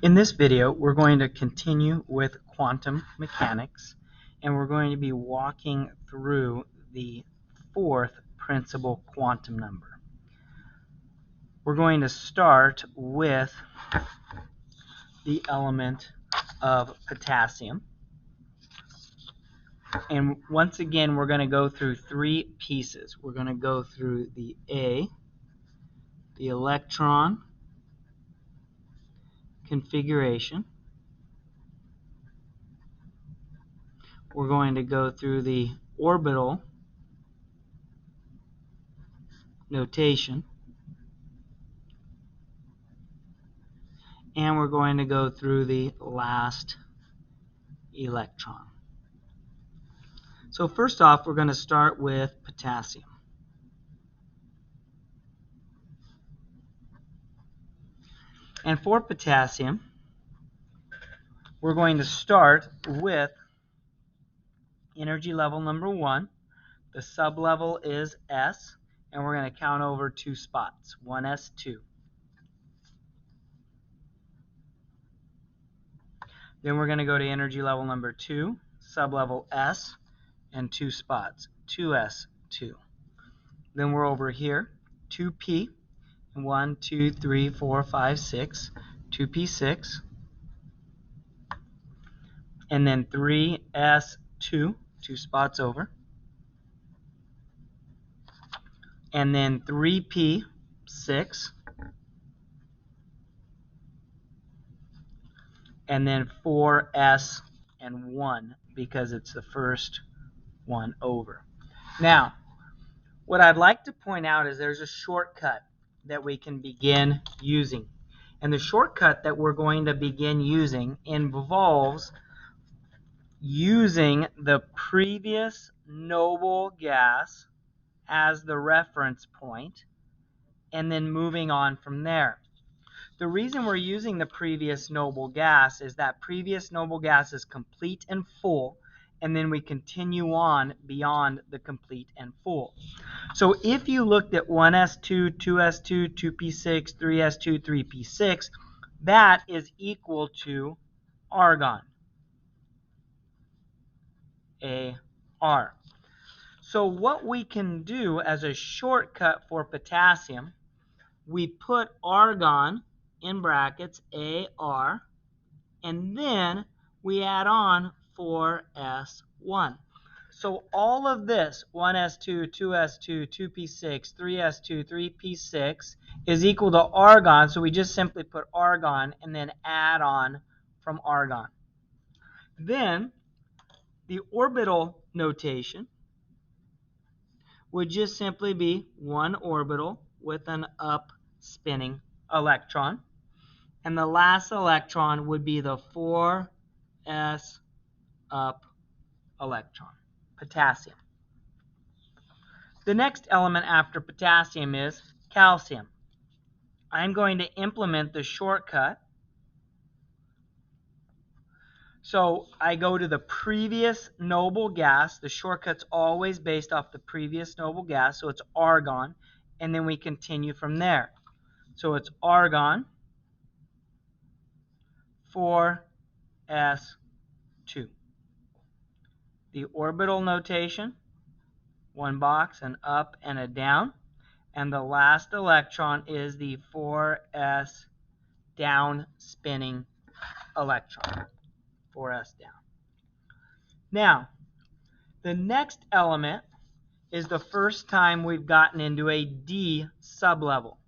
In this video, we're going to continue with quantum mechanics, and we're going to be walking through the fourth principal quantum number. We're going to start with the element of potassium. And once again, we're going to go through three pieces. We're going to go through the A, the electron configuration. We're going to go through the orbital notation. And we're going to go through the last electron. So first off, we're going to start with potassium. And for potassium, we're going to start with energy level number 1. The sublevel is S, and we're going to count over 2 spots, 1s2. Then we're going to go to energy level number 2, sublevel S, and 2 spots, 2s2. Then we're over here, 2p, 1, 2, 3, 4, 5, 6, 2p6, and then 3s2, 2 spots over, and then 3p6, and then 4s and 1 because it's the first one over. Now, what I'd like to point out is there's a shortcut that we can begin using. And the shortcut that we're going to begin using involves using the previous noble gas as the reference point and then moving on from there. The reason we're using the previous noble gas is that previous noble gas is complete and full, and then we continue on beyond the complete and full. So if you looked at 1s2, 2s2, 2p6, 3s2, 3p6, that is equal to argon, Ar. So what we can do as a shortcut for potassium, we put argon in brackets, Ar, and then we add on 4s1. So all of this, 1s2, 2s2, 2p6, 3s2, 3p6, is equal to argon, so we just simply put argon and then add on from argon. Then the orbital notation would just simply be one orbital with an up spinning electron. And the last electron would be the 4s up electron, potassium. The next element after potassium is calcium. I'm going to implement the shortcut. So I go to the previous noble gas. The shortcut's always based off the previous noble gas, so it's argon, and then we continue from there. So it's argon, 4s2. The orbital notation, one box, an up and a down, and the last electron is the 4s down spinning electron, 4s down. Now, the next element is the first time we've gotten into a D sublevel.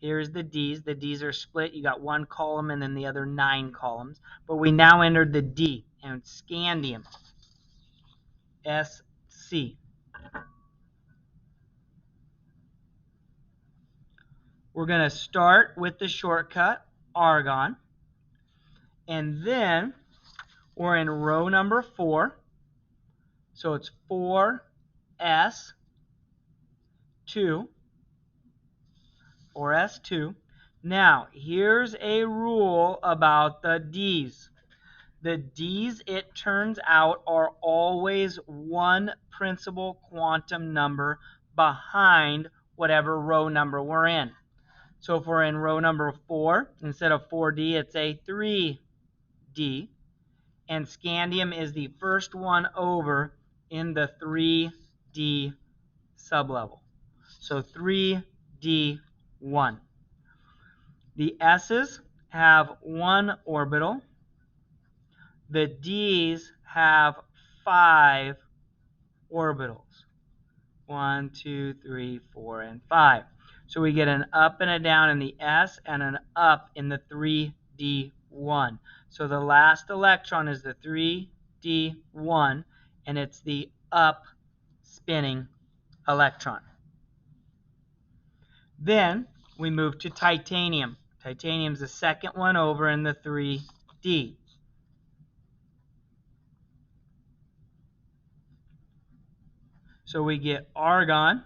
Here's the D's. The D's are split. You got one column and then the other 9 columns. But we now entered the D, and scandium, Sc. We're going to start with the shortcut, argon. And then we're in row number 4. So it's 4s2. 4s2. Now, here's a rule about the D's. The D's, it turns out, are always one principal quantum number behind whatever row number we're in. So if we're in row number 4, instead of 4D, it's a 3D. And scandium is the first one over in the 3D sublevel. So 3D1. The S's have 1 orbital. The D's have 5 orbitals. 1, 2, 3, 4, and 5. So we get an up and a down in the S and an up in the 3D1. So the last electron is the 3D1, and it's the up spinning electron. Then we move to titanium. Titanium's the second one over in the 3D. So we get argon,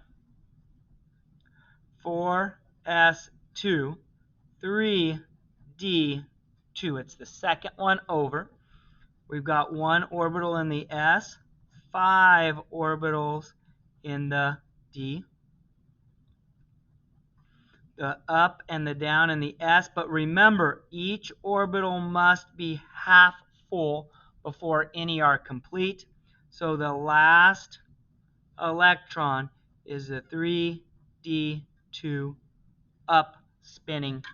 4s2, 3d2. It's the second one over. We've got 1 orbital in the s, 5 orbitals in the d. The up and the down in the s, but remember, each orbital must be half full before any are complete. So the last electron is the 3d2 up spinning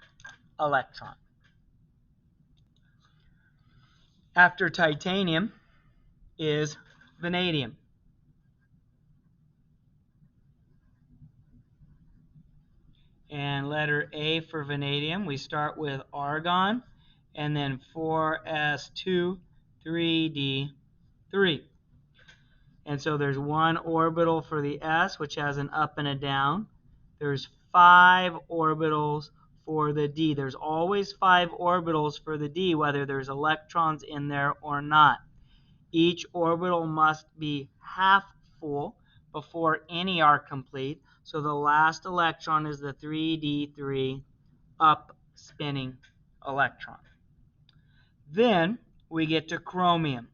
electron. After titanium is vanadium. And letter A for vanadium, we start with argon, and then 4s2, 3d3. And so there's 1 orbital for the s, which has an up and a down. There's 5 orbitals for the d. There's always 5 orbitals for the d, whether there's electrons in there or not. Each orbital must be half full before any are complete. So the last electron is the 3d3 up spinning electron. Then we get to chromium.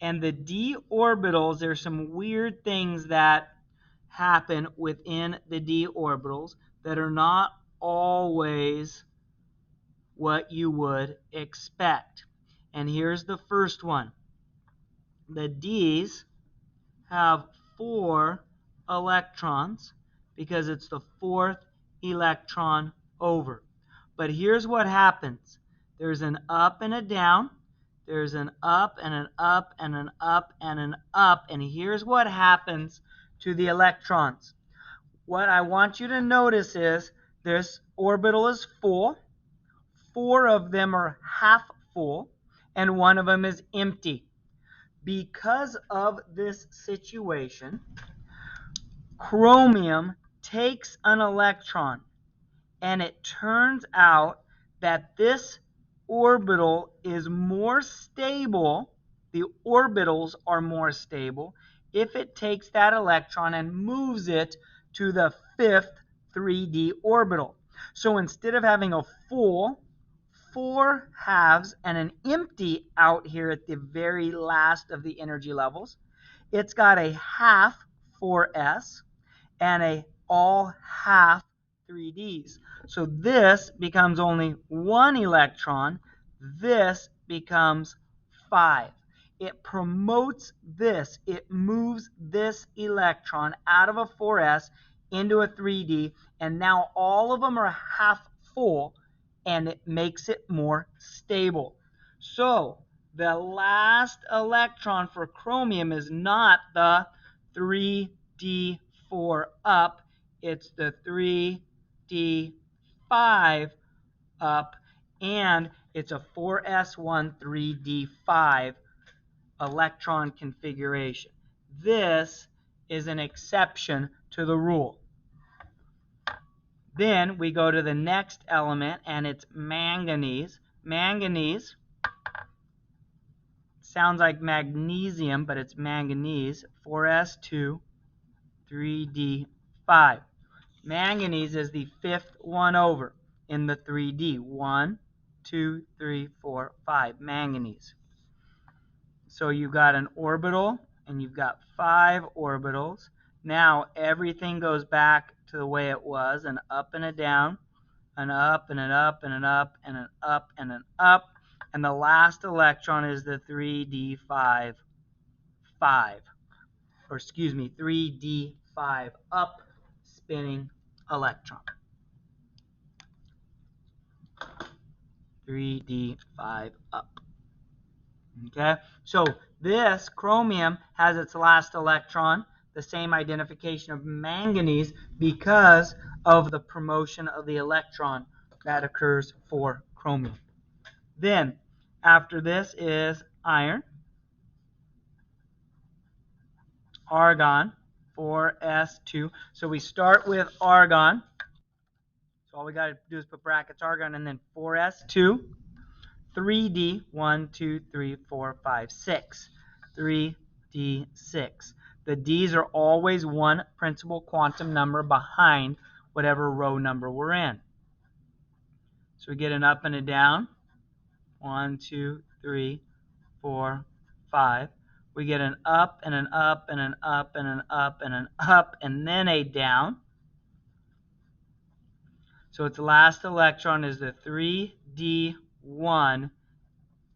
And the d orbitals, there's some weird things that happen within the d orbitals that are not always what you would expect. And here's the first one. The d's have 4 electrons because it's the 4th electron over. But here's what happens. There's an up and a down. There's an up and an up and an up and an up. And here's what happens to the electrons. What I want you to notice is this orbital is full. 4 of them are half full, and 1 of them is empty. Because of this situation, chromium takes an electron, and it turns out that this orbital is more stable, the orbitals are more stable, if it takes that electron and moves it to the 5th 3D orbital. So instead of having a full 4 halves and an empty out here at the very last of the energy levels, it's got a half 4s and a all half 3ds. So this becomes only 1 electron. This becomes 5. It promotes this. It moves this electron out of a 4s into a 3d, and now all of them are half full, and it makes it more stable. So the last electron for chromium is not the 3d4 up, it's the 3d5 up, and it's a 4s1 3d5 electron configuration. This is an exception to the rule. Then we go to the next element, and it's manganese. Manganese sounds like magnesium, but it's manganese. 4s2, 3d5. Manganese is the 5th one over in the 3d. 1, 2, 3, 4, 5. Manganese. So you've got an orbital, and you've got 5 orbitals. Now everything goes back to the way it was, an up and a down, an up and an up and an up and an up and an up, and the last electron is the 3d5, 3d5 up spinning electron. 3d5 up. Okay, so this chromium has its last electron, the same identification of manganese, because of the promotion of the electron that occurs for chromium. Then, after this is iron, argon, 4s2. So we start with argon. So all we got to do is put brackets argon and then 4s2. 3d, 1, 2, 3, 4, 5, 6. 3d6. The d's are always one principal quantum number behind whatever row number we're in. So we get an up and a down. 1, 2, 3, 4, 5. We get an up and an up and an up and an up and an up and then a down. So its last electron is the 3d1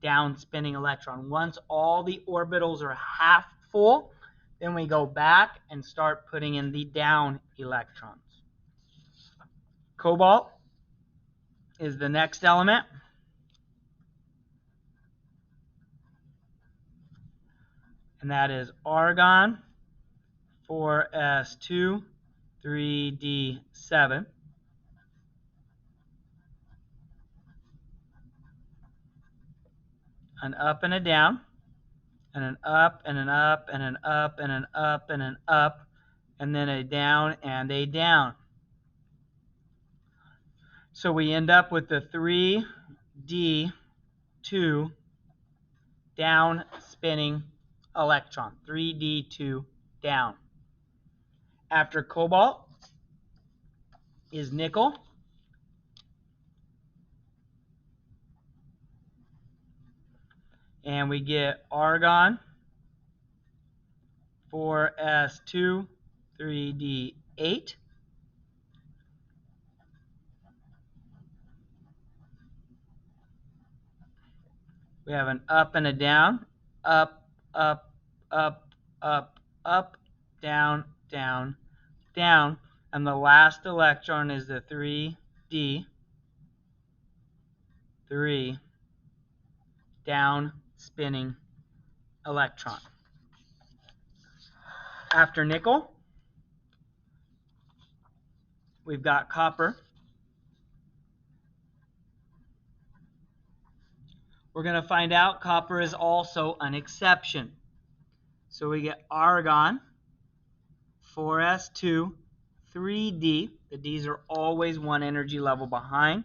down spinning electron. Once all the orbitals are half full, then we go back and start putting in the down electrons. Cobalt is the next element. And that is argon, 4s2, 3d7. An up and a down, and an up and an up and an up and an up and an up, and then a down and a down. So we end up with the 3d2 down spinning electron, 3d2 down. After cobalt is nickel. And we get argon, 4s2, 3d8. We have an up and a down, up, up, up, up, up, down, down, down. And the last electron is the 3d3 down spinning electron. After nickel, we've got copper. We're going to find out copper is also an exception. So we get argon, 4s2, 3d. The d's are always one energy level behind,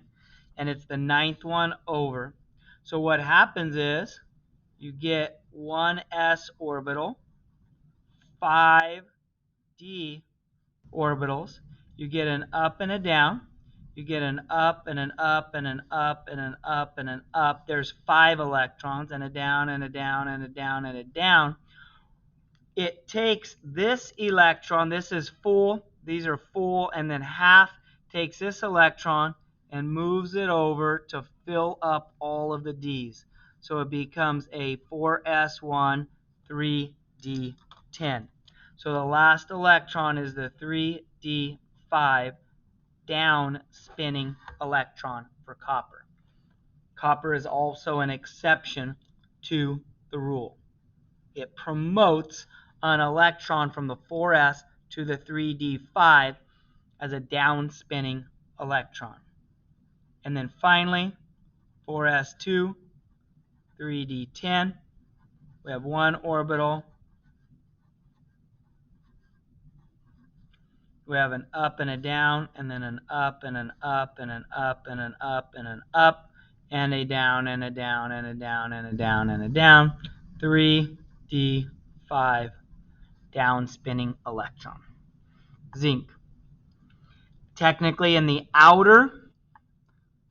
and it's the 9th one over. So what happens is you get 1s orbital, 5d orbitals. You get an up and a down. You get an up and an up and an up and an up and an up. There's 5 electrons, and a down and a down and a down and a down. It takes this electron, this is full, these are full, and then half takes this electron and moves it over to fill up all of the D's. So it becomes a 4s1, 3d10. So the last electron is the 3d5 down spinning electron for copper. Copper is also an exception to the rule. It promotes an electron from the 4s to the 3d5 as a down spinning electron. And then finally, 4s2, 3d10. We have one orbital. We have an up and a down, and then an up and an up and an up and an up and an up, and a down and a down and a down and a down and a down. 3d5 down spinning electron. Zinc. Technically, in the outer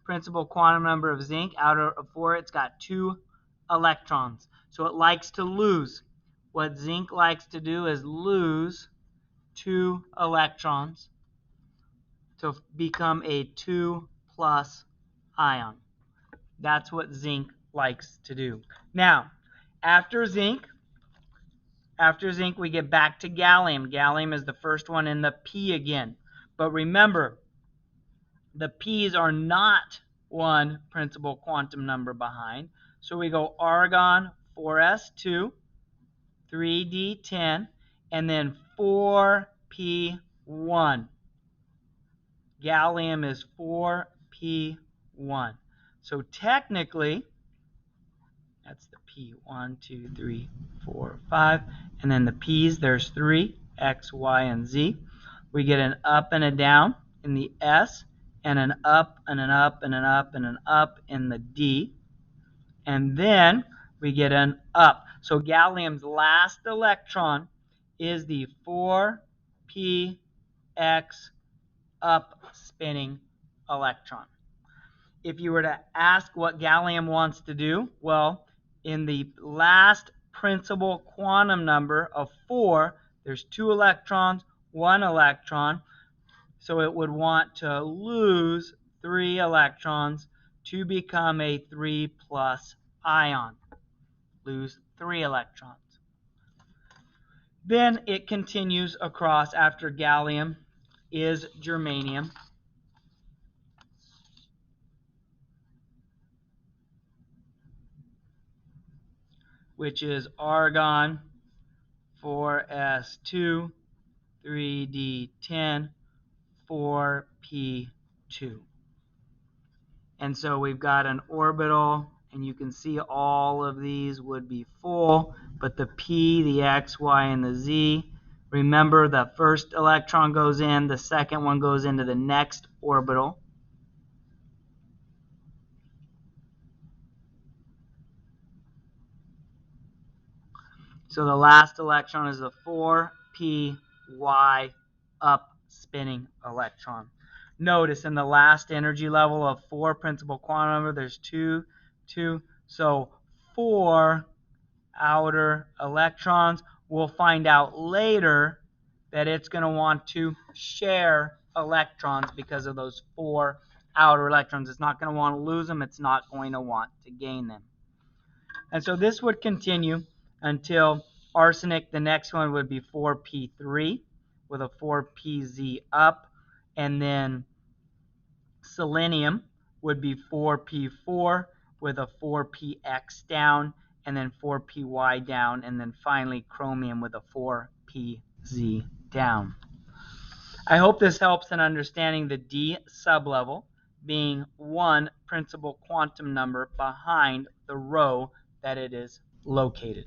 principal quantum number of zinc, outer of 4, it's got 2 electrons. So it likes to lose. What zinc likes to do is lose 2 electrons to become a 2+ ion. That's what zinc likes to do. Now, after zinc, we get back to gallium. Gallium is the first one in the P again. But remember, the P's are not one principal quantum number behind. So we go argon 4s2, 3d10, and then 4p1. Gallium is 4p1. So technically, that's the P, 1, 2, 3, 4, 5. And then the P's, there's 3, X, Y, and Z. We get an up and a down in the S, and an up and an up and an up and an up in the D. And then we get an up. So gallium's last electron is the 4px up spinning electron. If you were to ask what gallium wants to do, well, in the last principal quantum number of 4, there's 2 electrons, 1 electron. So it would want to lose 3 electrons to become a 3+ ion. Lose 3 electrons. Then it continues across. After gallium is germanium, which is argon 4s2, 3d10, 4p2. And so we've got an orbital, and you can see all of these would be full, but the P, the X, Y, and the Z, remember the first electron goes in, the second one goes into the next orbital. So the last electron is the 4py up spinning electron. Notice in the last energy level of 4 principal quantum number, there's 2, 2. So 4 outer electrons. We'll find out later that it's going to want to share electrons because of those 4 outer electrons. It's not going to want to lose them. It's not going to want to gain them. And so this would continue until arsenic, the next one would be 4p3 with a 4pz up, and then selenium would be 4p4 with a 4px down, and then 4py down, and then finally chromium with a 4pz down. I hope this helps in understanding the D sublevel being one principal quantum number behind the row that it is located.